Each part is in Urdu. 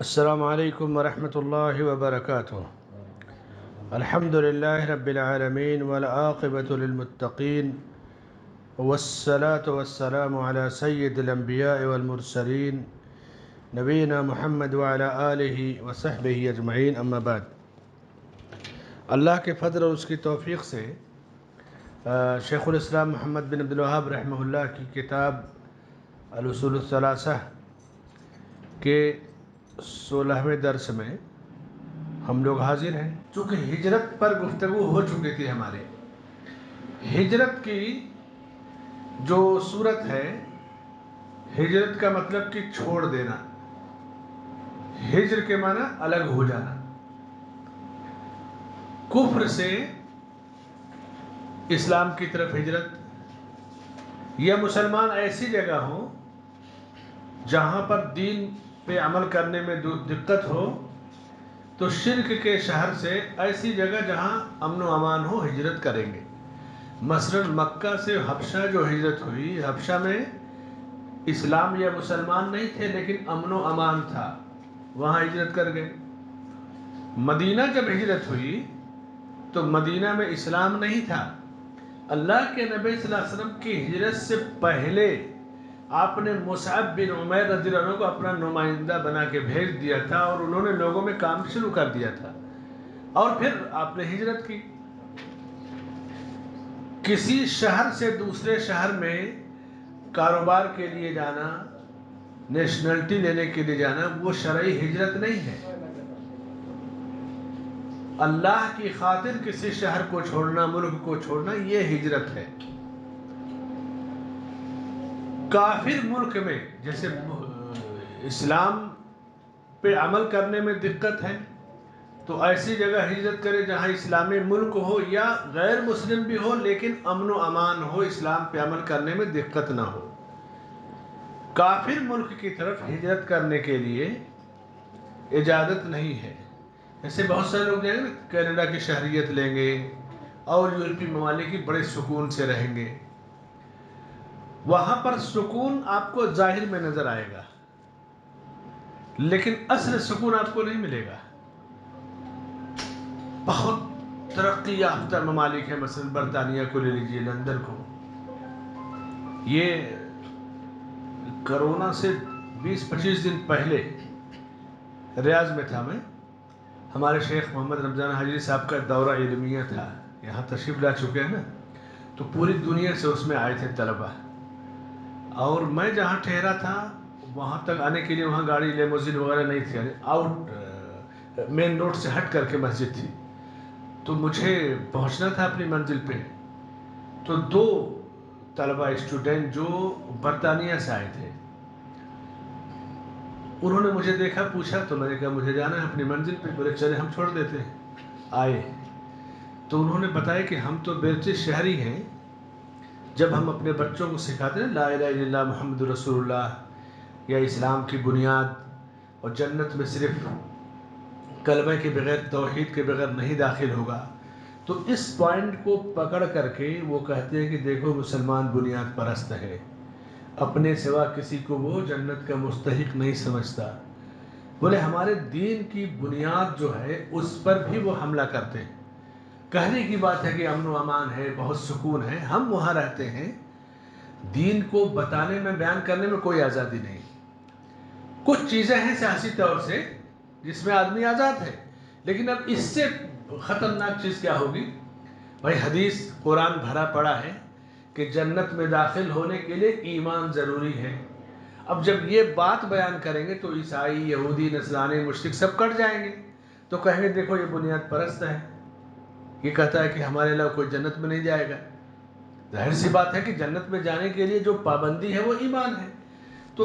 السلام علیکم ورحمۃ اللہ وبرکاتہ۔ الحمد للہ رب العالمین والعاقبۃ للمتقین والصلاة والسلام علی سید الانبیاء والمرسلین نبینا محمد وعلی آلہ وصحبہ اجمعین، اما بعد۔ اللہ کے فضل اور اس کی توفیق سے شیخ الاسلام محمد بن عبد الوہاب رحمہ اللہ کی کتاب الاصول الثلاثہ کے 16ویں درس میں ہم لوگ حاضر ہیں۔ چونکہ ہجرت پر گفتگو ہو چکی تھی ہمارے، ہجرت کی جو صورت ہے، ہجرت کا مطلب کہ چھوڑ دینا، ہجر کے معنی الگ ہو جانا، کفر سے اسلام کی طرف ہجرت، یا مسلمان ایسی جگہ ہو جہاں پر دین پہ عمل کرنے میں دقت ہو تو شرک کے شہر سے ایسی جگہ جہاں امن و امان ہو ہجرت کریں گے۔ مثلا مکہ سے حبشہ جو ہجرت ہوئی، حبشہ میں اسلام یا مسلمان نہیں تھے لیکن امن و امان تھا، وہاں ہجرت کر گئے۔ مدینہ جب ہجرت ہوئی تو مدینہ میں اسلام نہیں تھا، اللہ کے نبی صلی اللہ علیہ وسلم کی ہجرت سے پہلے آپ نے مصعب بن عمیر رضی اللہ عنہ کو اپنا نمائندہ بنا کے بھیج دیا تھا اور انہوں نے لوگوں میں کام شروع کر دیا تھا، اور پھر آپ نے ہجرت کی۔ کسی شہر سے دوسرے شہر میں کاروبار کے لیے جانا، نیشنلٹی لینے کے لیے جانا، وہ شرعی ہجرت نہیں ہے۔ اللہ کی خاطر کسی شہر کو چھوڑنا، ملک کو چھوڑنا، یہ ہجرت ہے۔ کافر ملک میں جیسے اسلام پہ عمل کرنے میں دقت ہے تو ایسی جگہ ہجرت کرے جہاں اسلامی ملک ہو یا غیر مسلم بھی ہو لیکن امن و امان ہو، اسلام پہ عمل کرنے میں دقت نہ ہو۔ کافر ملک کی طرف ہجرت کرنے کے لیے اجازت نہیں ہے۔ ایسے بہت سارے لوگ جائیں گے نا، کینیڈا کی شہریت لیں گے اور یورپی ممالک کی بڑے سکون سے رہیں گے، وہاں پر سکون آپ کو ظاہر میں نظر آئے گا لیکن اصل سکون آپ کو نہیں ملے گا۔ بہت ترقی یافتہ ممالک ہیں، مثلا برطانیہ کو لے لیجیے، لندن کو۔ یہ کرونا سے 20-25 دن پہلے ریاض میں تھا میں، ہمارے شیخ محمد رمضان حاجی صاحب کا دورہ علمیہ تھا، یہاں تشریف لا چکے ہیں نا، تو پوری دنیا سے اس میں آئے تھے طلبہ، اور میں جہاں ٹھہرا تھا وہاں تک آنے کے لیے وہاں گاڑی لیموزین وغیرہ نہیں تھی، یعنی آؤٹ مین روڈ سے ہٹ کر کے مسجد تھی، تو مجھے پہنچنا تھا اپنی منزل پہ۔ تو 2 طلبہ اسٹوڈنٹ جو برطانیہ سے آئے تھے، انہوں نے مجھے دیکھا، پوچھا، تو میں نے کہا مجھے جانا ہے اپنی منزل پہ، بولے چلے ہم چھوڑ دیتے ہیں۔ آئے تو انہوں نے بتایا کہ ہم تو برٹش شہری ہیں، جب ہم اپنے بچوں کو سکھاتے ہیں لا الہ الا اللہ محمد رسول اللہ یا اسلام کی بنیاد اور جنت میں صرف کلمہ کے بغیر، توحید کے بغیر نہیں داخل ہوگا، تو اس پوائنٹ کو پکڑ کر کے وہ کہتے ہیں کہ دیکھو مسلمان بنیاد پرست ہے، اپنے سوا کسی کو وہ جنت کا مستحق نہیں سمجھتا۔ بولے ہمارے دین کی بنیاد جو ہے اس پر بھی وہ حملہ کرتے ہیں۔ کہنے کی بات ہے کہ امن و امان ہے، بہت سکون ہے، ہم وہاں رہتے ہیں، دین کو بتانے میں، بیان کرنے میں کوئی آزادی نہیں۔ کچھ چیزیں ہیں سیاسی طور سے جس میں آدمی آزاد ہے، لیکن اب اس سے خطرناک چیز کیا ہوگی؟ بھائی حدیث قرآن بھرا پڑا ہے کہ جنت میں داخل ہونے کے لیے ایمان ضروری ہے۔ اب جب یہ بات بیان کریں گے تو عیسائی، یہودی، نصرانی، مشرک سب کٹ جائیں گے، تو کہیں گے دیکھو یہ بنیاد پرست ہے، یہ کہتا ہے کہ ہمارے علاوہ کوئی جنت میں نہیں جائے گا۔ ظاہر سی بات ہے کہ جنت میں جانے کے لیے جو پابندی ہے وہ ایمان ہے۔ تو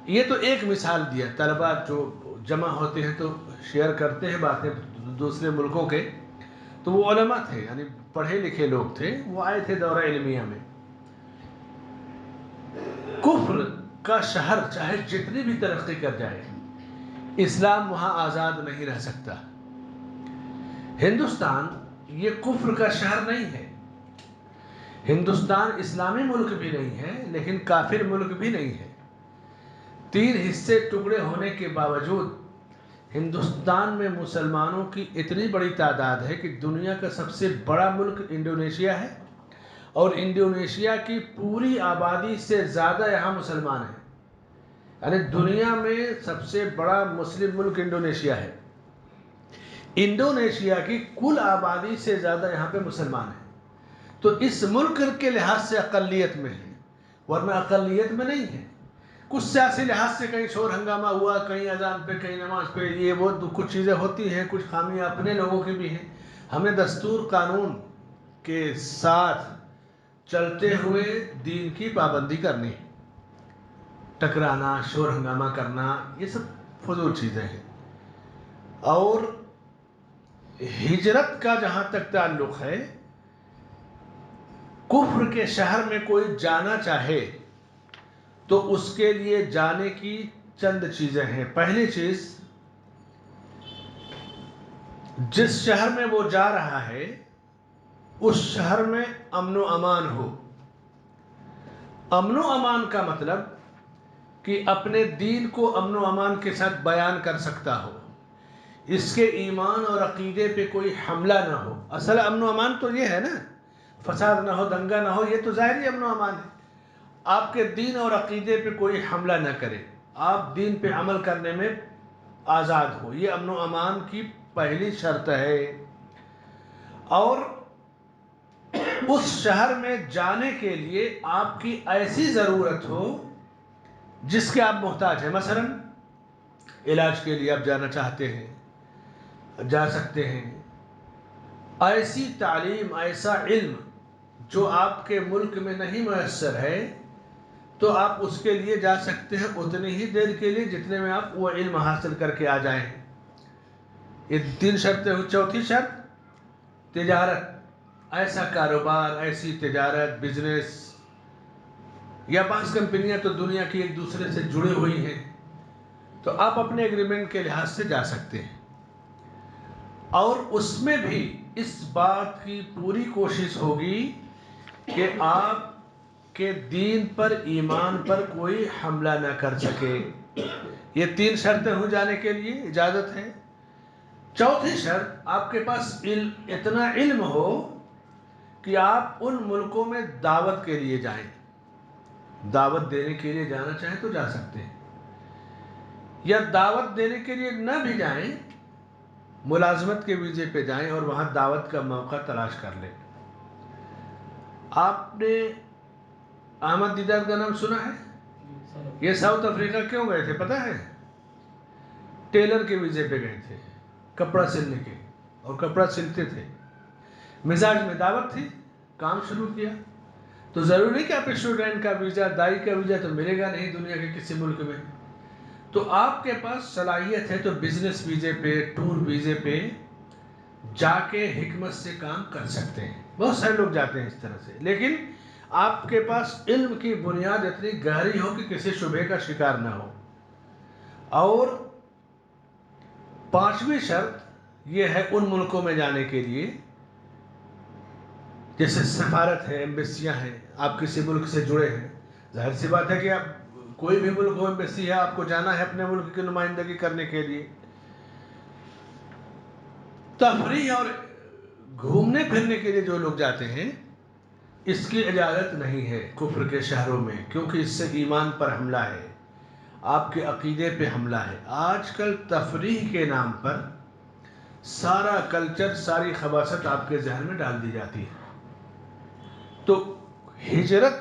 یہ تو ایک مثال دیا، طلباء جو جمع ہوتے ہیں تو شیئر کرتے ہیں باتیں دوسرے ملکوں کے، تو وہ علماء تھے، یعنی پڑھے لکھے لوگ تھے، وہ آئے تھے دورہ علمیہ میں۔ کفر کا شہر چاہے جتنی بھی ترقی کر جائے، اسلام وہاں آزاد نہیں رہ سکتا۔ ہندوستان یہ کفر کا شہر نہیں ہے، ہندوستان اسلامی ملک بھی نہیں ہے لیکن کافر ملک بھی نہیں ہے۔ 3 حصے ٹکڑے ہونے کے باوجود ہندوستان میں مسلمانوں کی اتنی بڑی تعداد ہے کہ دنیا کا سب سے بڑا ملک انڈونیشیا ہے، اور انڈونیشیا کی پوری آبادی سے زیادہ یہاں مسلمان ہیں. یعنی دنیا میں سب سے بڑا مسلم ملک انڈونیشیا ہے. انڈونیشیا کی کل آبادی سے زیادہ یہاں پہ مسلمان ہیں. تو اس ملک کے لحاظ سے اقلیت میں ہے، ورنہ اقلیت میں نہیں ہے. کچھ سیاسی لحاظ سے کہیں شور ہنگامہ ہوا، کہیں اذان پہ، کہیں نماز پہ، یہ وہ کچھ چیزیں ہوتی ہیں، کچھ خامیاں اپنے لوگوں کی بھی ہیں. ہمیں دستور قانون کے ساتھ چلتے ہوئے دین کی پابندی کرنی ہے. ٹکرانا، شور ہنگامہ کرنا، یہ سب فضول چیزیں ہیں. اور ہجرت کا جہاں تک تعلق ہے، کفر کے شہر میں کوئی جانا چاہے تو اس کے لیے جانے کی چند چیزیں ہیں. پہلی چیز، جس شہر میں وہ جا رہا ہے اس شہر میں امن و امان ہو. امن و امان کا مطلب کہ اپنے دین کو امن و امان کے ساتھ بیان کر سکتا ہو، اس کے ایمان اور عقیدے پہ کوئی حملہ نہ ہو. اصل امن و امان تو یہ ہے نا، فساد نہ ہو، دنگا نہ ہو، یہ تو ظاہری امن و امان ہے. آپ کے دین اور عقیدے پہ کوئی حملہ نہ کرے، آپ دین پہ عمل کرنے میں آزاد ہو، یہ امن و امان کی پہلی شرط ہے. اور اس شہر میں جانے کے لیے آپ کی ایسی ضرورت ہو جس کے آپ محتاج ہیں. مثلا علاج کے لیے آپ جانا چاہتے ہیں، جا سکتے ہیں. ایسی تعلیم، ایسا علم جو آپ کے ملک میں نہیں میسر ہے تو آپ اس کے لیے جا سکتے ہیں اتنی ہی دیر کے لیے جتنے میں آپ وہ علم حاصل کر کے آ جائیں. یہ 3 شرطیں ہوئی. چوتھی شرط تجارت، ایسا کاروبار، ایسی تجارت، بزنس، یا بعض کمپنیاں تو دنیا کی ایک دوسرے سے جڑی ہوئی ہیں تو آپ اپنے ایگریمنٹ کے لحاظ سے جا سکتے ہیں. اور اس میں بھی اس بات کی پوری کوشش ہوگی کہ آپ کے دین پر، ایمان پر کوئی حملہ نہ کر سکے. یہ 3 شرطیں ہو جانے کے لیے اجازت ہے. چوتھی شرط، آپ کے پاس اتنا علم ہو کہ آپ ان ملکوں میں دعوت کے لیے جائیں. دعوت دینے کے لیے جانا چاہیں تو جا سکتے ہیں، یا دعوت دینے کے لیے نہ بھی جائیں، ملازمت کے ویزے پہ جائیں اور وہاں دعوت کا موقع تلاش کر لیں. آپ نے احمد دیدار کا نام سنا ہے؟ یہ ساؤتھ افریقہ کیوں گئے تھے پتہ ہے؟ ٹیلر کے ویزے پہ گئے تھے، کپڑا سلنے کے، اور کپڑا سلتے تھے. مزاج میں دعوت تھی، کام شروع کیا. تو ضروری نہیں کہ آپ اسٹوڈنٹ کا ویزا، دائی کا ویزا تو ملے گا نہیں دنیا کے کسی ملک میں. تو آپ کے پاس صلاحیت ہے تو بزنس ویزے پہ، ٹور ویزے پہ جا کے حکمت سے کام کر سکتے ہیں. بہت سارے لوگ جاتے ہیں اس طرح سے، لیکن آپ کے پاس علم کی بنیاد اتنی گہری ہو کہ کسی شبہ کا شکار نہ ہو. اور 5ویں شرط یہ ہے ان ملکوں میں جانے کے لیے، جیسے سفارت ہے، ایمبیسیاں ہیں، آپ کسی ملک سے جڑے ہیں. ظاہر سی بات ہے کہ آپ کوئی بھی ملک ہو، ایمبیسی ہے، آپ کو جانا ہے اپنے ملک کی نمائندگی کرنے کے لیے. تفریح اور گھومنے پھرنے کے لیے جو لوگ جاتے ہیں اس کی اجازت نہیں ہے کفر کے شہروں میں، کیونکہ اس سے ایمان پر حملہ ہے، آپ کے عقیدے پہ حملہ ہے. آج کل تفریح کے نام پر سارا کلچر، ساری خباثت آپ کے ذہن میں ڈال دی جاتی ہے. تو ہجرت،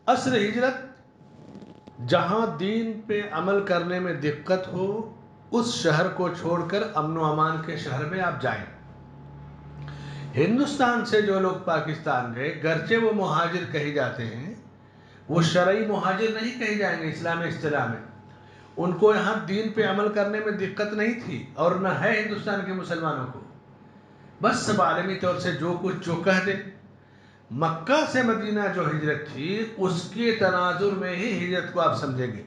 اصل ہجرت جہاں دین پہ عمل کرنے میں دقت ہو اس شہر کو چھوڑ کر امن و امان کے شہر میں آپ جائیں. ہندوستان سے جو لوگ پاکستان گئے، گرچہ وہ مہاجر کہے جاتے ہیں، وہ شرعی مہاجر نہیں کہے جائیں گے اسلامی اصطلاح میں. ان کو یہاں دین پہ عمل کرنے میں دقت نہیں تھی اور نہ ہے ہندوستان کے مسلمانوں کو. بس سب عالمی طور سے جو کچھ جو کہہ دے. مکہ سے مدینہ جو ہجرت تھی اس کے تناظر میں ہی ہجرت کو آپ سمجھیں گے.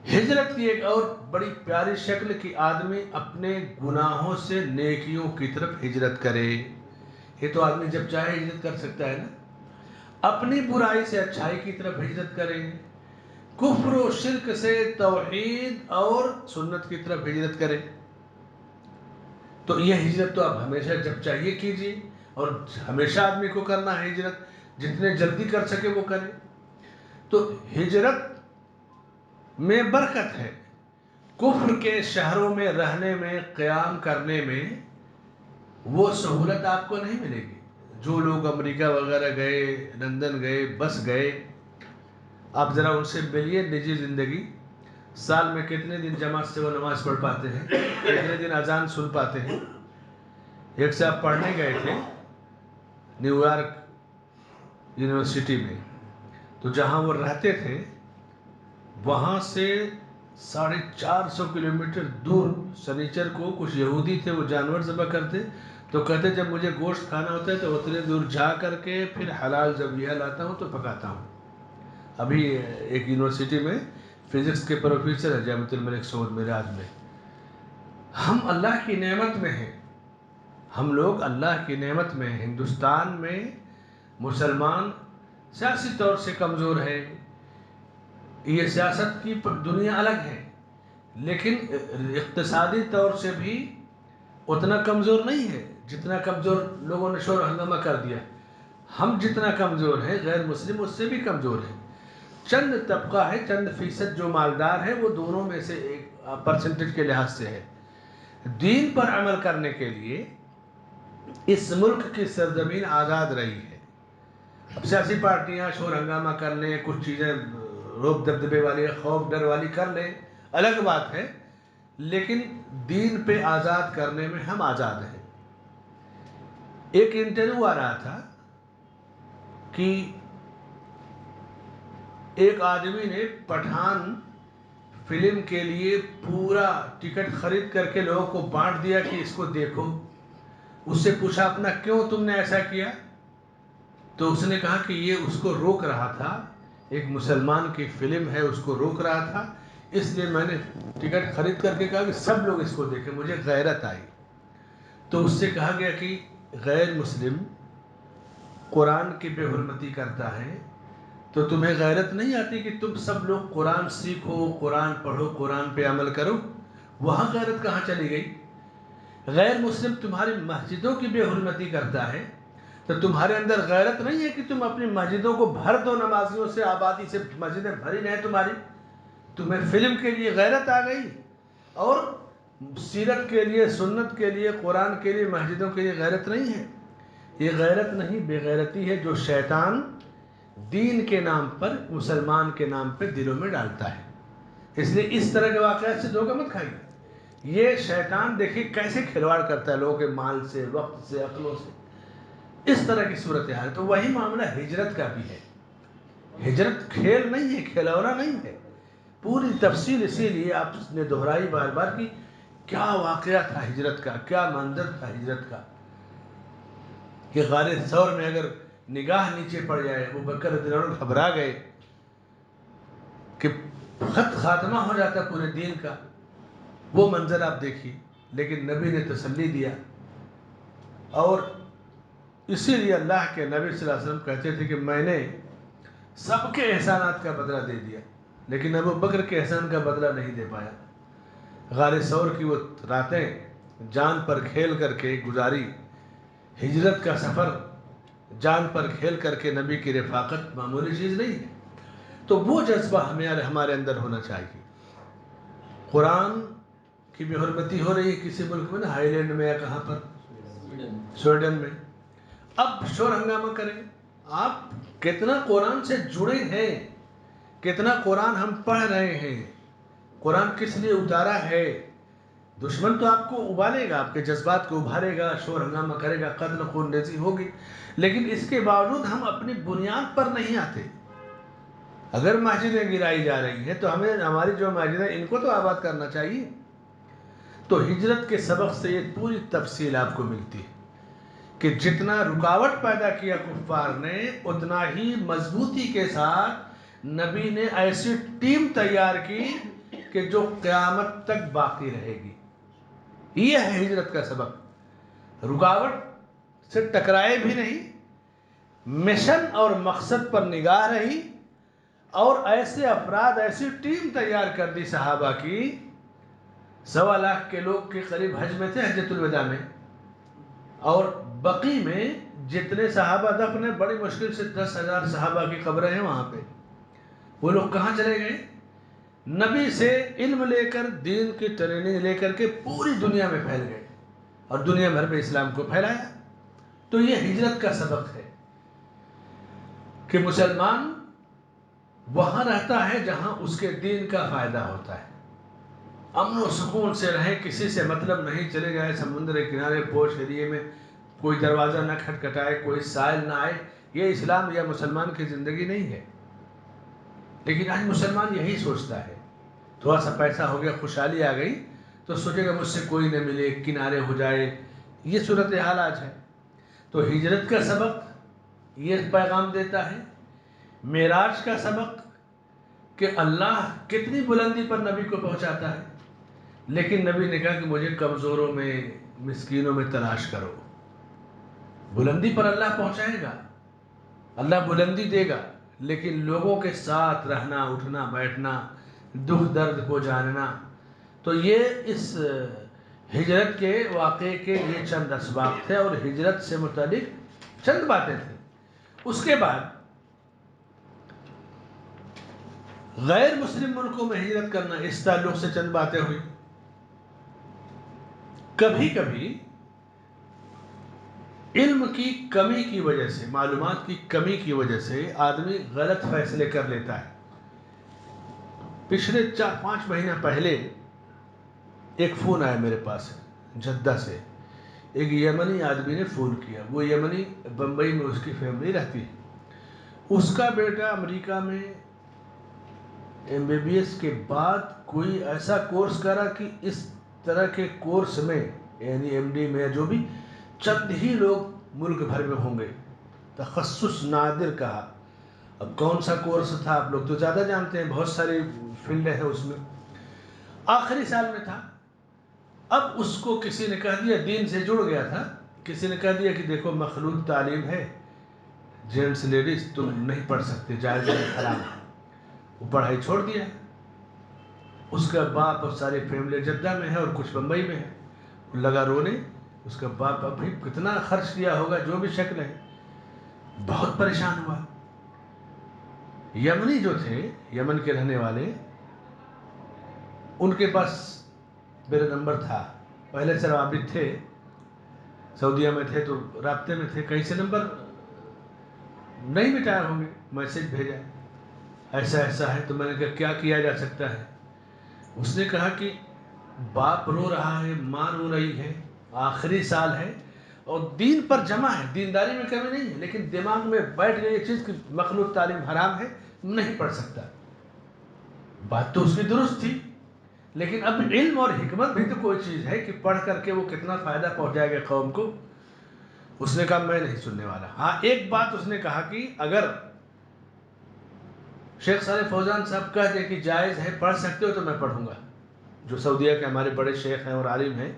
ہجرت کی ایک اور بڑی پیاری شکل کہ آدمی اپنے گناہوں سے نیکیوں کی طرف ہجرت کرے. یہ تو آدمی جب چاہے ہجرت کر سکتا ہے نا. اپنی برائی سے اچھائی کی طرف ہجرت کرے، کفر و شرک سے توحید اور سنت کی طرف ہجرت کریں. تو یہ ہجرت تو آپ ہمیشہ جب چاہیے کیجیے، اور ہمیشہ آدمی کو کرنا ہے ہجرت، جتنے جلدی کر سکے وہ کرے. تو ہجرت میں برکت ہے. کفر کے شہروں میں رہنے میں، قیام کرنے میں وہ سہولت آپ کو نہیں ملے گی. جو لوگ امریکہ وغیرہ گئے، لندن گئے، بس گئے، آپ ذرا ان سے ملیے نجی زندگی. سال میں کتنے دن جماعت سے وہ نماز پڑھ پاتے ہیں، کتنے دن اذان سن پاتے ہیں. ایک سے آپ پڑھنے گئے تھے نیو یارک یونیورسٹی میں، تو جہاں وہ رہتے تھے وہاں سے 450 کلومیٹر دور سنیچر کو کچھ یہودی تھے، وہ جانور ذبح کرتے. تو کہتے جب مجھے گوشت کھانا ہوتا ہے تو اتنے دور جا کر کے پھر حلال ذبیحہ لاتا ہوں تو پکاتا ہوں. ابھی ایک یونیورسٹی میں فزکس کے پروفیسر ہے جامعۃ الملک سعود میراج میں. ہم اللہ کی نعمت میں ہیں، ہم لوگ اللہ کی نعمت میں ہیں. ہندوستان میں مسلمان سیاسی طور سے کمزور ہے، یہ سیاست کی دنیا الگ ہے، لیکن اقتصادی طور سے بھی اتنا کمزور نہیں ہے جتنا کمزور لوگوں نے شور ہنگامہ کر دیا. ہم جتنا کمزور ہیں غیر مسلم اس سے بھی کمزور ہیں. چند طبقہ ہے، چند فیصد جو مالدار ہے، وہ دونوں میں سے ایک پرسنٹیج کے لحاظ سے ہے. دین پر عمل کرنے کے لیے اس ملک کی سرزمین آزاد رہی ہے. اب سیاسی پارٹیاں شور ہنگامہ کر لیں، کچھ چیزیں روب دبدبے والی، خوف ڈر والی کر لیں، الگ بات ہے، لیکن دین پہ آزاد کرنے میں ہم آزاد ہیں. ایک انٹرویو آ رہا تھا کہ ایک آدمی نے پٹھان فلم کے لیے پورا ٹکٹ خرید کر کے لوگوں کو بانٹ دیا کہ اس کو دیکھو. اس سے پوچھا اپنا کیوں تم نے ایسا کیا؟ تو اس نے کہا کہ یہ اس کو روک رہا تھا، ایک مسلمان کی فلم ہے، اس کو روک رہا تھا، اس لیے میں نے ٹکٹ خرید کر کے کہا کہ سب لوگ اس کو دیکھیں، مجھے غیرت آئی. تو اس سے کہا گیا کہ غیر مسلم قرآن کی بے حرمتی کرتا ہے تو تمہیں غیرت نہیں آتی کہ تم سب لوگ قرآن سیکھو، قرآن پڑھو، قرآن پہ عمل کرو؟ وہاں غیرت کہاں چلی گئی؟ غیر مسلم تمہاری مسجدوں کی بے حرمتی کرتا ہے تو تمہارے اندر غیرت نہیں ہے کہ تم اپنی مسجدوں کو بھر دو نمازیوں سے، آبادی سے مسجدیں بھری رہیں تمہاری. تمہیں فلم کے لیے غیرت آ گئی اور سیرت کے لیے، سنت کے لیے، قرآن کے لیے، مسجدوں کے لیے غیرت نہیں ہے. یہ غیرت نہیں، بے غیرتی ہے جو شیطان دین کے نام پر، مسلمان کے نام پہ دلوں میں ڈالتا ہے. اس لیے اس طرح کے واقعات سے دھوکہ مت کھائیے. یہ شیطان دیکھیے کیسے کھلواڑ کرتا ہے لوگوں کے مال سے، وقت سے، عقلوں سے. اس طرح کی صورتحال. تو وہی معاملہ ہجرت کا بھی ہے. ہجرت کھیل نہیں ہے، کھلونا نہیں ہے. پوری تفصیل اسی لیے آپ نے دہرائی بار بار کی کیا واقعہ تھا ہجرت کا، کیا منظر تھا ہجرت کا، کہ غار ثور میں اگر نگاہ نیچے پڑ جائے، ابو بکر رضی اللہ عنہ گھبرا گئے کہ خط خاتمہ ہو جاتا پورے دین کا. وہ منظر آپ دیکھیے، لیکن نبی نے تسلی دیا. اور اسی لیے اللہ کے نبی صلی اللہ علیہ وسلم کہتے تھے کہ میں نے سب کے احسانات کا بدلہ دے دیا لیکن ابو بکر کے احسان کا بدلہ نہیں دے پایا. غار ثور کی وہ راتیں جان پر کھیل کر کے گزاری، ہجرت کا سفر جان پر کھیل کر کے، نبی کی رفاقت معمولی چیز نہیں ہے. تو وہ جذبہ ہمارے اندر ہونا چاہیے. قرآن کی بے حرمتی ہو رہی ہے کسی ملک میں نا، ہائی لینڈ میں یا کہاں پر، سویڈن میں. اب شور ہنگامہ کریں. آپ کتنا قرآن سے جڑے ہیں، کتنا قرآن ہم پڑھ رہے ہیں، قرآن کس لیے اتارا ہے. دشمن تو آپ کو ابالے گا، آپ کے جذبات کو ابھارے گا، شور ہنگامہ کرے گا، قتل خون ریزی ہوگی، لیکن اس کے باوجود ہم اپنی بنیاد پر نہیں آتے. اگر مسجدیں گرائی جا رہی ہیں تو ہمیں ہماری جو مسجدیں ان کو تو آباد کرنا چاہیے. تو ہجرت کے سبق سے یہ پوری تفصیل آپ کو ملتی ہے کہ جتنا رکاوٹ پیدا کیا کفار نے، اتنا ہی مضبوطی کے ساتھ نبی نے ایسی ٹیم تیار کی کہ جو قیامت تک باقی رہے گی. یہ ہے ہجرت کا سبق. رکاوٹ سے ٹکرائے بھی نہیں، مشن اور مقصد پر نگاہ رہی اور ایسے افراد، ایسی ٹیم تیار کر دی صحابہ کی، 1.25 کے لوگ کے قریب حج میں تھے، حجۃ الوداع میں، اور بقی میں جتنے صحابہ دفن ہیں، بڑی مشکل سے 10,000 صحابہ کی قبریں ہیں وہاں پہ. وہ لوگ کہاں چلے گئے؟ نبی سے علم لے کر، دین کی ٹریننگ لے کر کے پوری دنیا میں پھیل گئے اور دنیا بھر میں اسلام کو پھیلایا. تو یہ ہجرت کا سبق ہے کہ مسلمان وہاں رہتا ہے جہاں اس کے دین کا فائدہ ہوتا ہے، امن و سکون سے رہے، کسی سے مطلب نہیں، چلے جائے سمندر کے کنارے پوش ایریے میں، کوئی دروازہ نہ کھٹکھٹائے، کوئی سائل نہ آئے. یہ اسلام یا مسلمان کی زندگی نہیں ہے. لیکن آج مسلمان یہی سوچتا ہے، تھوڑا سا پیسہ ہو گیا، خوشحالی آ گئی تو سوچے گا مجھ سے کوئی نہ ملے، کنارے ہو جائے. یہ صورتحال آج ہے. تو ہجرت کا سبق یہ پیغام دیتا ہے. معراج کا سبق کہ اللہ کتنی بلندی پر نبی کو پہنچاتا ہے، لیکن نبی نے کہا کہ مجھے کمزوروں میں، مسکینوں میں تلاش کرو. بلندی پر اللہ پہنچائے گا، اللہ بلندی دے گا، لیکن لوگوں کے ساتھ رہنا، اٹھنا بیٹھنا، دکھ درد کو جاننا. تو یہ اس ہجرت کے واقعے کے یہ چند اسباب تھے اور ہجرت سے متعلق چند باتیں تھیں. اس کے بعد غیر مسلم ملکوں میں ہجرت کرنا، اس تعلق سے چند باتیں ہوئی. کبھی کبھی علم کی کمی کی وجہ سے، معلومات کی کمی کی وجہ سے آدمی غلط فیصلے کر لیتا ہے. پچھلے 4-5 مہینہ پہلے ایک فون آیا میرے پاس جدہ سے. ایک یمنی آدمی نے فون کیا. وہ یمنی بمبئی میں اس کی فیملی رہتی ہے. اس کا بیٹا امریکہ میں MBBS کے بعد کوئی ایسا کورس کرا کہ اس طرح کے کورس میں، یعنی MD میں جو بھی، چند ہی لوگ ملک بھر میں ہوں گے. تخصص نادر کہا. اب کون سا کورس تھا آپ لوگ تو زیادہ جانتے ہیں، بہت ساری فیلڈ ہے اس میں. آخری سال میں تھا. اب اس کو کسی نے کہہ دیا، دین سے جڑ گیا تھا، کسی نے کہہ دیا کہ دیکھو مخلوط تعلیم ہے، جینٹس لیڈیز تم نہیں پڑھ سکتے، جائز ہے، حرام ہے. وہ پڑھائی چھوڑ دیا. اس کا باپ اور ساری فیملی جدہ میں ہے اور کچھ بمبئی میں ہے. لگا رونے. اس کا باپ ابھی کتنا خرچ کیا ہوگا، جو بھی شکل ہے، بہت پریشان ہوا. یمنی جو تھے، یمن کے رہنے والے، ان کے پاس میرا نمبر تھا. پہلے سے رابط تھے، سعودیہ میں تھے تو رابطے میں تھے. کہیں سے نمبر نہیں مٹائے ہوں گے. میسج بھیجا، ایسا ایسا ہے. تو میں نے کہا کیا کیا جا سکتا ہے؟ اس نے کہا کہ باپ رو رہا ہے، ماں رو رہی ہے، آخری سال ہے اور دین پر جمع ہے، دینداری میں کمی نہیں ہے، لیکن دماغ میں بیٹھ گئی یہ چیز کہ مخلوط تعلیم حرام ہے، نہیں پڑھ سکتا. بات تو اس کی درست تھی، لیکن اب علم اور حکمت بھی تو کوئی چیز ہے کہ پڑھ کر کے وہ کتنا فائدہ پہنچائے گا قوم کو. اس نے کہا میں نہیں سننے والا. ہاں ایک بات اس نے کہا کہ اگر شیخ صالح فوزان صاحب کہہ دے کہ جائز ہے، پڑھ سکتے ہو، تو میں پڑھوں گا. جو سعودیہ کے ہمارے بڑے شیخ ہیں اور عالم ہیں،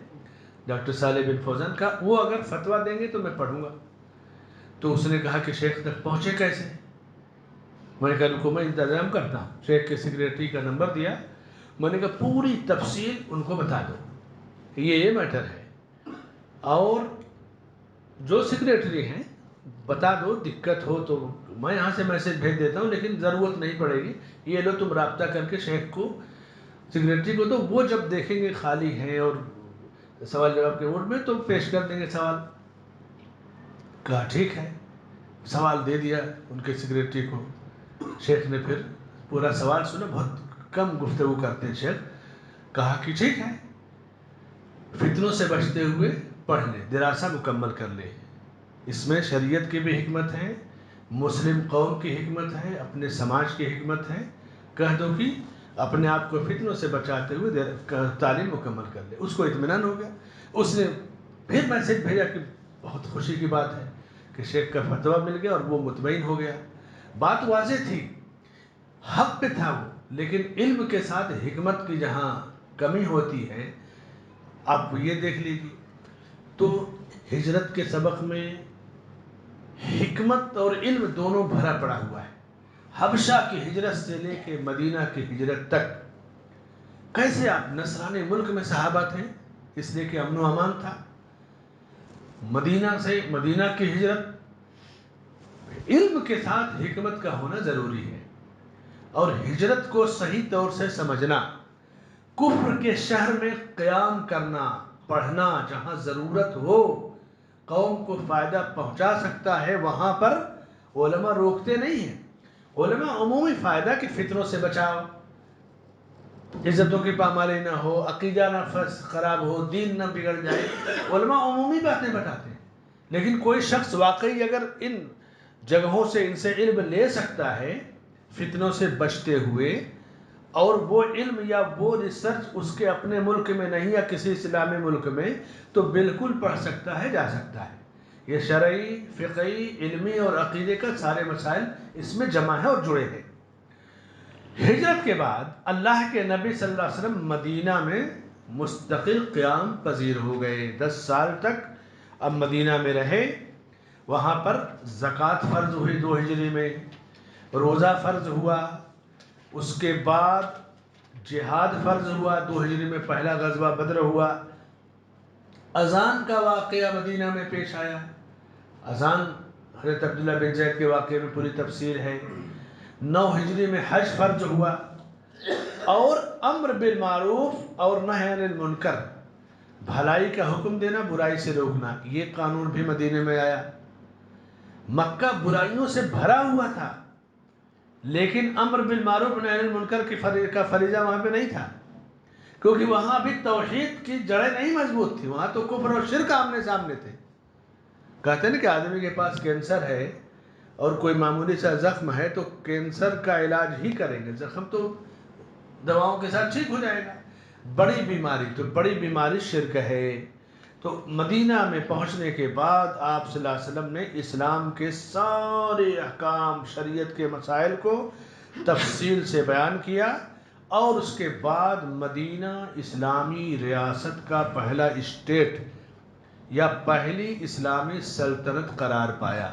ڈاکٹر صالح بن فوزان کا، وہ اگر فتویٰ دیں گے تو میں پڑھوں گا. تو اس نے کہا کہ شیخ تک پہنچے کیسے؟ میں نے کہا رکو میں انتظام کرتا ہوں. شیخ کے سیکریٹری کا نمبر دیا. میں نے کہا پوری تفصیل ان کو بتا دو کہ یہ میٹر ہے، اور جو سیکریٹری ہیں بتا دو، دقت ہو تو میں یہاں سے میسج بھیج دیتا ہوں، لیکن ضرورت نہیں پڑے گی. یہ لو تم رابطہ کر کے شیخ کو، سیکریٹری کو، تو وہ جب دیکھیں گے خالی ہیں اور سوال جواب کے موڈ میں تو پیش کر دیں گے سوال. کہا ٹھیک ہے. سوال دے دیا ان کے سیکریٹری کو. شیخ نے پھر پورا سوال سنا. بہت کم گفتگو کرتے ہیں شیخ. کہا کہ ٹھیک ہے، فتنوں سے بچتے ہوئے پڑھ لے، دراسہ مکمل کر لے. اس میں شریعت کی بھی حکمت ہے، مسلم قوم کی حکمت ہے، اپنے سماج کی حکمت ہے. کہہ دو کہ اپنے آپ کو فتنوں سے بچاتے ہوئے تعلیم مکمل کر لے. اس کو اطمینان ہو گیا. اس نے پھر میسج بھیجا کہ بہت خوشی کی بات ہے کہ شیخ کا فتویٰ مل گیا اور وہ مطمئن ہو گیا. بات واضح تھی، حق پہ تھا وہ، لیکن علم کے ساتھ حکمت کی جہاں کمی ہوتی ہے آپ یہ دیکھ لیجیے. تو ہجرت کے سبق میں حکمت اور علم دونوں بھرا پڑا ہوا ہے. حبشہ کی ہجرت سے لے کے مدینہ کی ہجرت تک کیسے آپ نصرانی ملک میں صحابہ تھے، اس لیے کہ امن و امان تھا. مدینہ سے مدینہ کی ہجرت، علم کے ساتھ حکمت کا ہونا ضروری ہے، اور ہجرت کو صحیح طور سے سمجھنا، کفر کے شہر میں قیام کرنا، پڑھنا، جہاں ضرورت ہو، قوم کو فائدہ پہنچا سکتا ہے، وہاں پر علماء روکتے نہیں ہیں. علماء عمومی فائدہ کے فتنوں سے بچاؤ، عزتوں کی پامالی نہ ہو، عقیدہ نہ خراب ہو، دین نہ بگڑ جائے، علماء عمومی باتیں بتاتے ہیں. لیکن کوئی شخص واقعی اگر ان جگہوں سے ان سے علم لے سکتا ہے فتنوں سے بچتے ہوئے، اور وہ علم یا وہ ریسرچ اس کے اپنے ملک میں نہیں یا کسی اسلامی ملک میں، تو بالکل پڑھ سکتا ہے، جا سکتا ہے. یہ شرعی، فقہی، علمی اور عقیدے کا سارے مسائل اس میں جمع ہے اور جڑے ہیں. ہجرت کے بعد اللہ کے نبی صلی اللہ علیہ وسلم مدینہ میں مستقل قیام پذیر ہو گئے. 10 سال تک اب مدینہ میں رہے. وہاں پر زکوٰۃ فرض ہوئی 2 ہجری میں، روزہ فرض ہوا، اس کے بعد جہاد فرض ہوا 2 ہجری میں، پہلا غزوہ بدر ہوا. اذان کا واقعہ مدینہ میں پیش آیا. اذان حضرت عبداللہ بن زید کے واقعے میں پوری تفصیل ہے. 9 ہجری میں حج فرض ہوا، اور امر بالمعروف اور نہی عن المنکر، بھلائی کا حکم دینا، برائی سے روکنا، یہ قانون بھی مدینے میں آیا. مکہ برائیوں سے بھرا ہوا تھا، لیکن امر بالمعروف نہی عن المنکر کا فریضہ وہاں پہ نہیں تھا، کیونکہ وہاں بھی توحید کی جڑیں نہیں مضبوط تھی. وہاں تو کفر اور شرک آمنے سامنے تھے. کہتے ہیں نا کہ آدمی کے پاس کینسر ہے اور کوئی معمولی سا زخم ہے تو کینسر کا علاج ہی کریں گے، زخم تو دواؤں کے ساتھ ٹھیک ہو جائے گا. بڑی بیماری تو بڑی بیماری شرک ہے. تو مدینہ میں پہنچنے کے بعد آپ صلی اللہ علیہ وسلم نے اسلام کے سارے احکام، شریعت کے مسائل کو تفصیل سے بیان کیا، اور اس کے بعد مدینہ اسلامی ریاست کا پہلا اسٹیٹ یا پہلی اسلامی سلطنت قرار پایا.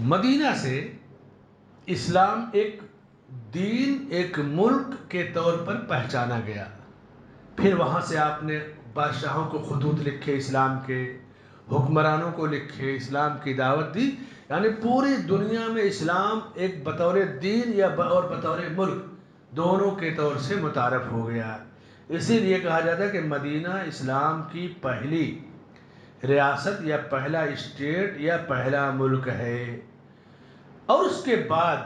مدینہ سے اسلام ایک دین، ایک ملک کے طور پر پہچانا گیا. پھر وہاں سے آپ نے بادشاہوں کو خطوط لکھے، اسلام کے حکمرانوں کو لکھے، اسلام کی دعوت دی. یعنی پوری دنیا میں اسلام ایک بطور دین یا اور بطور ملک دونوں کے طور سے متعارف ہو گیا. اسی لیے کہا جاتا ہے کہ مدینہ اسلام کی پہلی ریاست یا پہلا اسٹیٹ یا پہلا ملک ہے. اور اس کے بعد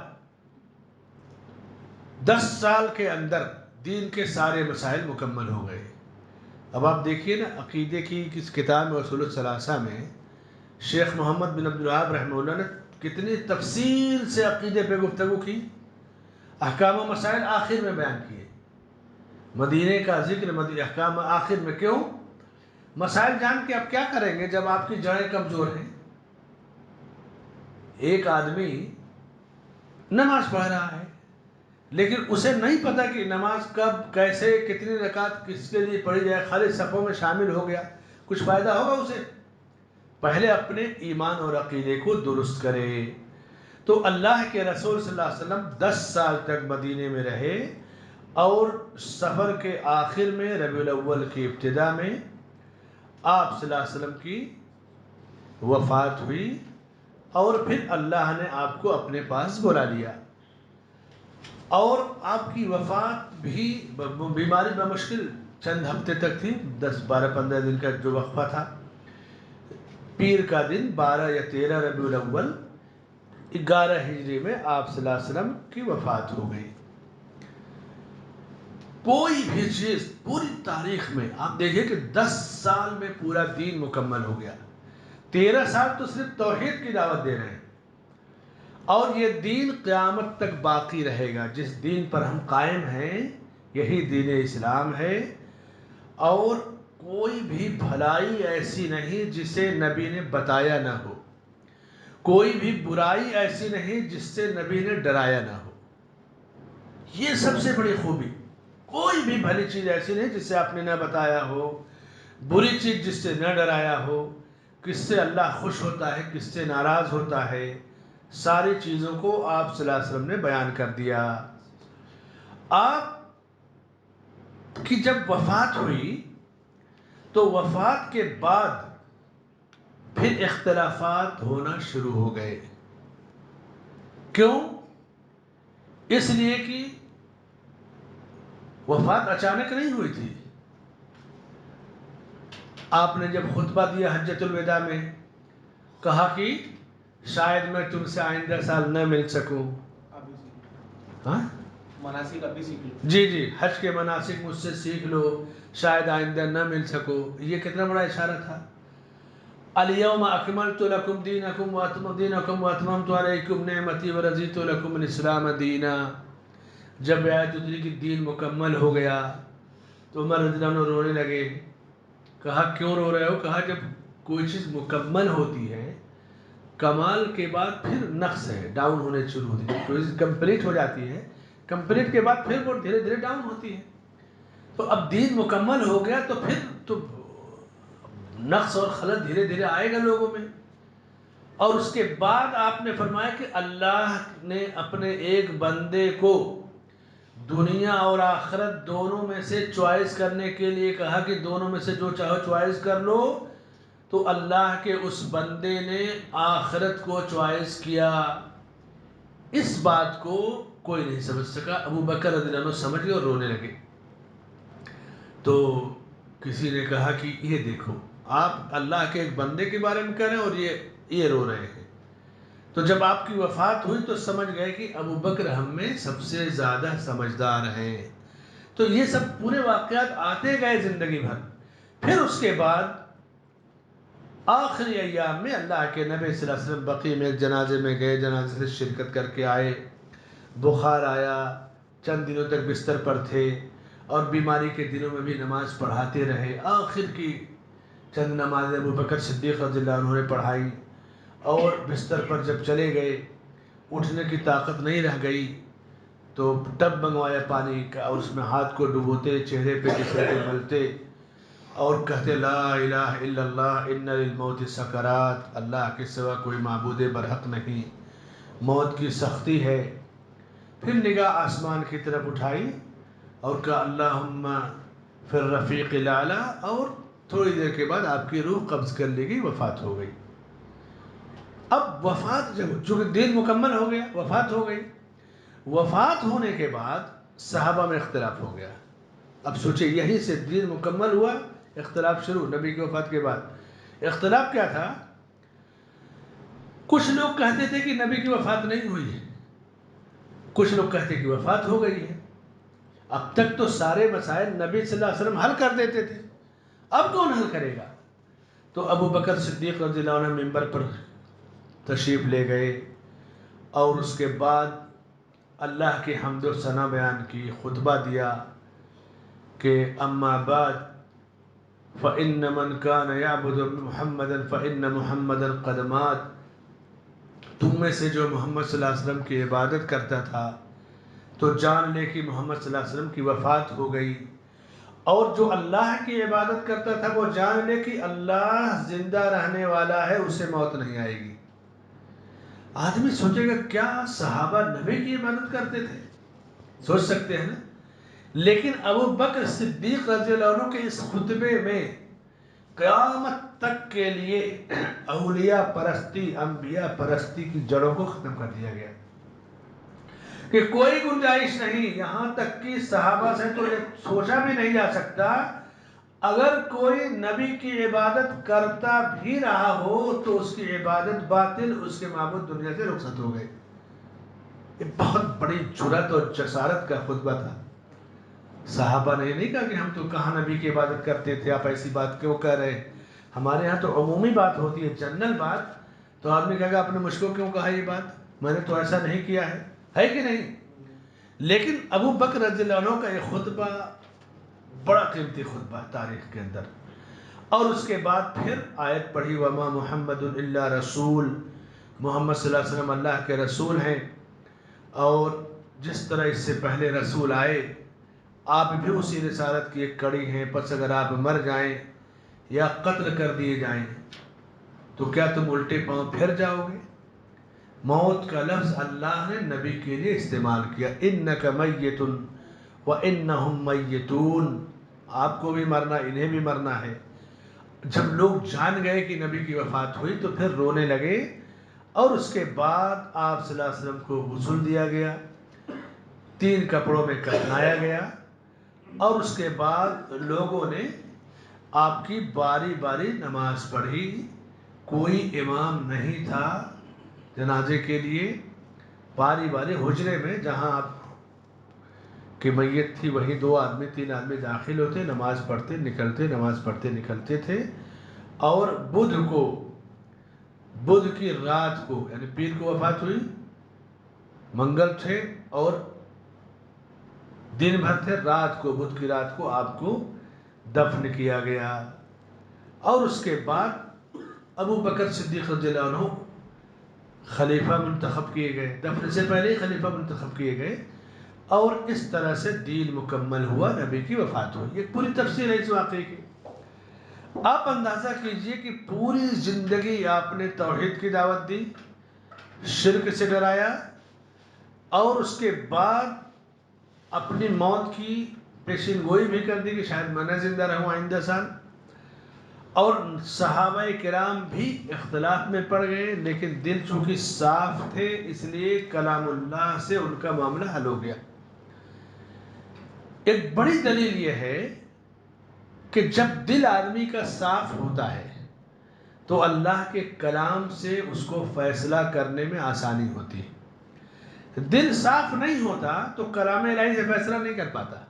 10 سال کے اندر دین کے سارے مسائل مکمل ہو گئے. اب آپ دیکھیے نا، عقیدے کی کس کتاب میں اصول الثلاثہ میں شیخ محمد بن عبدالوہاب رحمہ اللہ نے کتنی تفصیل سے عقیدے پہ گفتگو کی، احکام و مسائل آخر میں بیان کیے. مدینے کا ذکر احکام آخر میں کیوں؟ مسائل جان کے اب کیا کریں گے جب آپ کی جڑیں کمزور ہیں. ایک آدمی نماز پڑھ رہا ہے، لیکن اسے نہیں پتا کہ نماز کب، کیسے، کتنی رکعت کس کے لیے پڑھی جائے، خالی صفوں میں شامل ہو گیا، کچھ فائدہ ہوگا اسے؟ پہلے اپنے ایمان اور عقیدے کو درست کرے. تو اللہ کے رسول صلی اللہ علیہ وسلم 10 سال تک مدینے میں رہے، اور سفر کے آخر میں ربیع الاول کی ابتدا میں آپ صلی اللہ علیہ وسلم کی وفات ہوئی، اور پھر اللہ نے آپ کو اپنے پاس بلا لیا. اور آپ کی وفات بھی بیماری بمشکل چند ہفتے تک تھی، 10-12-15 دن کا جو وقفہ تھا. پیر کا دن 12 یا 13 ربیع الاول 11 ہجری میں آپ صلی اللہ علیہ وسلم کی وفات ہو گئی. کوئی بھی چیز پوری تاریخ میں آپ دیکھیں کہ 10 سال میں پورا دین مکمل ہو گیا. 13 سال تو صرف توحید کی دعوت دے رہے ہیں، اور یہ دین قیامت تک باقی رہے گا. جس دین پر ہم قائم ہیں یہی دین اسلام ہے، اور کوئی بھی بھلائی ایسی نہیں جسے نبی نے بتایا نہ ہو، کوئی بھی برائی ایسی نہیں جس سے نبی نے ڈرایا نہ ہو. یہ سب سے بڑی خوبی. کوئی بھی بھلی چیز ایسی نہیں جس سے آپ نے نہ بتایا ہو، بری چیز جس سے نہ ڈرایا ہو. کس سے اللہ خوش ہوتا ہے، کس سے ناراض ہوتا ہے، ساری چیزوں کو آپ صلی اللہ علیہ وسلم نے بیان کر دیا۔ آپ کی جب وفات ہوئی تو وفات کے بعد پھر اختلافات ہونا شروع ہو گئے۔ کیوں؟ اس لیے کہ وفات اچانک نہیں ہوئی تھی۔ آپ نے جب خطبہ دیا حجۃ الوداع میں، کہا کہ شاید میں تم سے آئندہ سال نہ مل سکوں۔ ہاں مناسک ابھی سیکھ لو۔ جی حج کے مناسک مجھ سے سیکھ لو، شاید آئندہ نہ مل سکو۔ یہ کتنا بڑا اشارہ تھا۔ الیوم اکملت لکم دینکم واتممت علیکم نعمتی ورضیت لکم الاسلام دینا۔ جب آیت اتری کہ دین مکمل ہو گیا تو عمر رضی اللہ عنہ رونے لگے۔ کہا کیوں رو رہے ہو؟ کہا جب کوئی چیز مکمل ہوتی ہے، کمال کے بعد پھر نقص ہے، ڈاؤن ہونے شروع ہوتی ہے۔ کوئی چیز کمپلیٹ ہو جاتی ہے، کمپلیٹ کے بعد پھر وہ دھیرے دھیرے ڈاؤن ہوتی ہے۔ تو اب دین مکمل ہو گیا تو پھر تو نقص اور خلل دھیرے دھیرے آئے گا لوگوں میں۔ اور اس کے بعد آپ نے فرمایا کہ اللہ نے اپنے ایک بندے کو دنیا اور آخرت دونوں میں سے چوائس کرنے کے لیے کہا کہ دونوں میں سے جو چاہو چوائس کر لو، تو اللہ کے اس بندے نے آخرت کو چوائس کیا۔ اس بات کو کوئی نہیں سمجھ سکا۔ ابو بکر رضی اللہ عنہ سمجھ گئے اور رونے لگے۔ تو کسی نے کہا کہ یہ دیکھو، آپ اللہ کے ایک بندے کے بارے میں کہہ رہے ہیں اور یہ رو رہے ہیں۔ تو جب آپ کی وفات ہوئی تو سمجھ گئے کہ ابو بکر ہم میں سب سے زیادہ سمجھدار ہیں۔ تو یہ سب پورے واقعات آتے گئے زندگی بھر۔ پھر اس کے بعد آخری ایام میں اللہ کے نبی صلی اللہ علیہ وسلم بقیع میں ایک جنازے میں گئے، جنازے سے شرکت کر کے آئے، بخار آیا، چند دنوں تک بستر پر تھے اور بیماری کے دنوں میں بھی نماز پڑھاتے رہے۔ آخر کی چند نمازیں ابو بکر صدیق رضی اللہ عنہ نے پڑھائی اور بستر پر جب چلے گئے، اٹھنے کی طاقت نہیں رہ گئی تو ٹب منگوایا پانی کا اور اس میں ہاتھ کو ڈبوتے، چہرے پہ جسے ملتے اور کہتے لا الہ الا اللہ ان للموت سکرات، اللہ کے سوا کوئی معبود برحق نہیں، موت کی سختی ہے۔ پھر نگاہ آسمان کی طرف اٹھائی اور کہا اللہم فی الرفیق الاعلی، اور تھوڑی دیر کے بعد آپ کی روح قبض کر لی گئی، وفات ہو گئی۔ اب وفات جب چونکہ دین مکمل ہو گیا، وفات ہو گئی، وفات ہونے کے بعد صحابہ میں اختلاف ہو گیا۔ اب سوچیں یہیں سے دین مکمل ہوا، اختلاف شروع نبی کی وفات کے بعد۔ اختلاف کیا تھا؟ کچھ لوگ کہتے تھے کہ نبی کی وفات نہیں ہوئی ہے، کچھ لوگ کہتے کہ وفات ہو گئی ہے۔ اب تک تو سارے مسائل نبی صلی اللہ علیہ وسلم حل کر دیتے تھے، اب کون حل کرے گا؟ تو ابو بکر صدیق رضی اللہ عنہ منبر پر تشریف لے گئے اور اس کے بعد اللہ کی حمد و ثنا بیان کی، خطبہ دیا کہ اما بعد فإن من كان يعبد محمدا فإن محمدا قد مات، تم میں سے جو محمد صلی اللہ علیہ وسلم کی عبادت کرتا تھا تو جان لے کہ محمد صلی اللہ علیہ وسلم کی وفات ہو گئی، اور جو اللہ کی عبادت کرتا تھا وہ جان لے کہ اللہ زندہ رہنے والا ہے، اسے موت نہیں آئے گی۔ آدمی سوچے گا کیا صحابہ نبی کی عبادت کرتے تھے؟ سوچ سکتے ہیں نا؟ لیکن ابو بکر صدیق رضی اللہ عنہ کے اس خطبے میں قیامت تک کے لیے اولیاء پرستی، انبیاء پرستی کی جڑوں کو ختم کر دیا گیا کہ کوئی گنجائش نہیں، یہاں تک کہ صحابہ سے تو یہ سوچا بھی نہیں جا سکتا اگر کوئی نبی کی عبادت کرتا بھی رہا ہو تو اس کی عبادت باطل، اس کے معبود دنیا سے رخصت ہو گئے۔ یہ بہت بڑی جرأت اور جسارت کا خطبہ تھا۔ صحابہ نے نہیں کہا کہ ہم تو کہاں نبی کی عبادت کرتے تھے، آپ ایسی بات کیوں کہہ رہے ہیں؟ ہمارے ہاں تو عمومی بات ہوتی ہے، جنرل بات، تو آدمی کہے گا آپ نے مجھ کو کیوں کہا یہ بات، میں نے تو ایسا نہیں کیا ہے کہ نہیں؟ لیکن ابو بکر رضی اللہ عنہ کا یہ خطبہ بڑا قیمتی خطبہ ہے تاریخ کے اندر۔ اور اس کے بعد پھر آیت پڑھی وما محمد الا رسول، محمد صلی اللہ علیہ وسلم اللہ کے رسول ہیں، اور جس طرح اس سے پہلے رسول آئے آپ بھی اسی رسالت کی ایک کڑی ہیں، پس اگر آپ مر جائیں یا قتل کر دیے جائیں تو کیا تم الٹے پاؤں پھر جاؤ گے؟ موت کا لفظ اللہ نے نبی کے لیے استعمال کیا، انک میت وانہم میتون، آپ کو بھی مرنا، انہیں بھی مرنا ہے۔ جب لوگ جان گئے کہ نبی کی وفات ہوئی تو پھر رونے لگے، اور اس کے بعد آپ صلی اللہ علیہ وسلم کو غسل دیا گیا، 3 کپڑوں میں کفنایا گیا، اور اس کے بعد لوگوں نے آپ کی باری باری نماز پڑھی۔ کوئی امام نہیں تھا جنازے کے لیے، باری باری حجرے میں جہاں آپ کی میت تھی وہیں 2 آدمی 3 آدمی داخل ہوتے، نماز پڑھتے نکلتے، نماز پڑھتے نکلتے تھے۔ اور بدھ کی رات کو، یعنی پیر کو وفات ہوئی، منگل تھے اور دن بھر تھے، رات کو بدھ کی رات کو آپ کو دفن کیا گیا، اور اس کے بعد ابو بکر صدیق رضی اللہ عنہ خلیفہ منتخب کیے گئے، دفن سے پہلے ہی خلیفہ منتخب کیے گئے، اور اس طرح سے دین مکمل ہوا، نبی کی وفات ہوئی۔ ایک پوری تفصیل ہے اس واقعے کی۔ آپ اندازہ کیجئے کہ پوری زندگی آپ نے توحید کی دعوت دی، شرک سے ڈرایا، اور اس کے بعد اپنی موت کی پیشین گوئی بھی کر دی کہ شاید میں نہ زندہ رہوں آئندہ سال، اور صحابہ کرام بھی اختلاف میں پڑ گئے، لیکن دل چونکہ صاف تھے اس لیے کلام اللہ سے ان کا معاملہ حل ہو گیا۔ ایک بڑی دلیل یہ ہے کہ جب دل آدمی کا صاف ہوتا ہے تو اللہ کے کلام سے اس کو فیصلہ کرنے میں آسانی ہوتی ہے۔ دل صاف نہیں ہوتا تو کلام الہی سے فیصلہ نہیں کر پاتا۔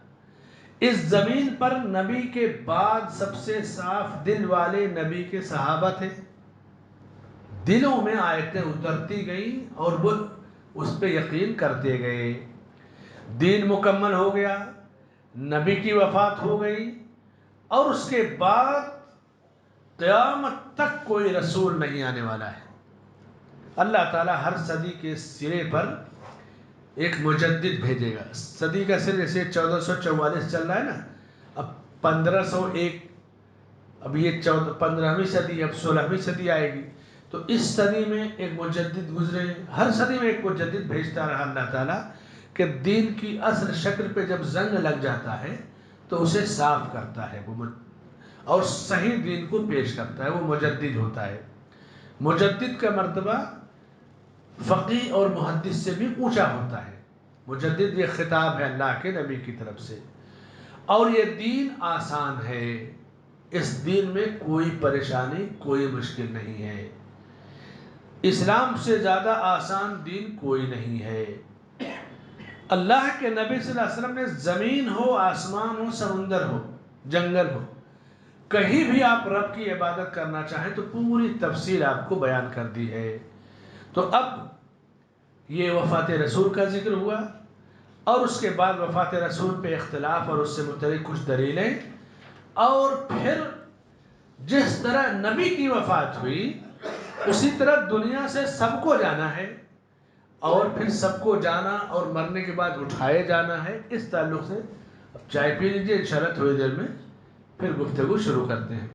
اس زمین پر نبی کے بعد سب سے صاف دل والے نبی کے صحابہ تھے، دلوں میں آیتیں اترتی گئیں اور وہ اس پہ یقین کرتے گئے، دین مکمل ہو گیا، نبی کی وفات ہو گئی، اور اس کے بعد قیامت تک کوئی رسول نہیں آنے والا ہے۔ اللہ تعالیٰ ہر صدی کے سرے پر ایک مجدد بھیجے گا۔ صدی کا سر جیسے 1444 چل رہا ہے نا، اب 1501، اب یہ 15ویں صدی، اب 16ویں صدی آئے گی، تو اس صدی میں ایک مجدد گزرے، ہر صدی میں ایک مجدد بھیجتا رہا اللہ تعالیٰ، کہ دین کی اصل شکل پہ جب زنگ لگ جاتا ہے تو اسے صاف کرتا ہے وہ، اور صحیح دین کو پیش کرتا ہے، وہ مجدد ہوتا ہے۔ مجدد کا مرتبہ فقیہ اور محدث سے بھی اونچا ہوتا ہے۔ مجدد یہ خطاب ہے اللہ کے نبی کی طرف سے، اور یہ دین آسان ہے، اس دین میں کوئی پریشانی کوئی مشکل نہیں ہے، اسلام سے زیادہ آسان دین کوئی نہیں ہے۔ اللہ کے نبی صلی اللہ علیہ وسلم نے زمین ہو، آسمان ہو، سمندر ہو، جنگل ہو، کہیں بھی آپ رب کی عبادت کرنا چاہیں تو پوری تفصیل آپ کو بیان کر دی ہے۔ تو اب یہ وفات رسول کا ذکر ہوا، اور اس کے بعد وفات رسول پہ اختلاف اور اس سے متعلق کچھ دلیلیں، اور پھر جس طرح نبی کی وفات ہوئی اسی طرح دنیا سے سب کو جانا ہے، اور پھر سب کو جانا اور مرنے کے بعد اٹھائے جانا ہے۔ اس تعلق سے اب چائے پی لیجیے، انشاءاللہ تھوڑی دیر میں پھر گفتگو شروع کرتے ہیں۔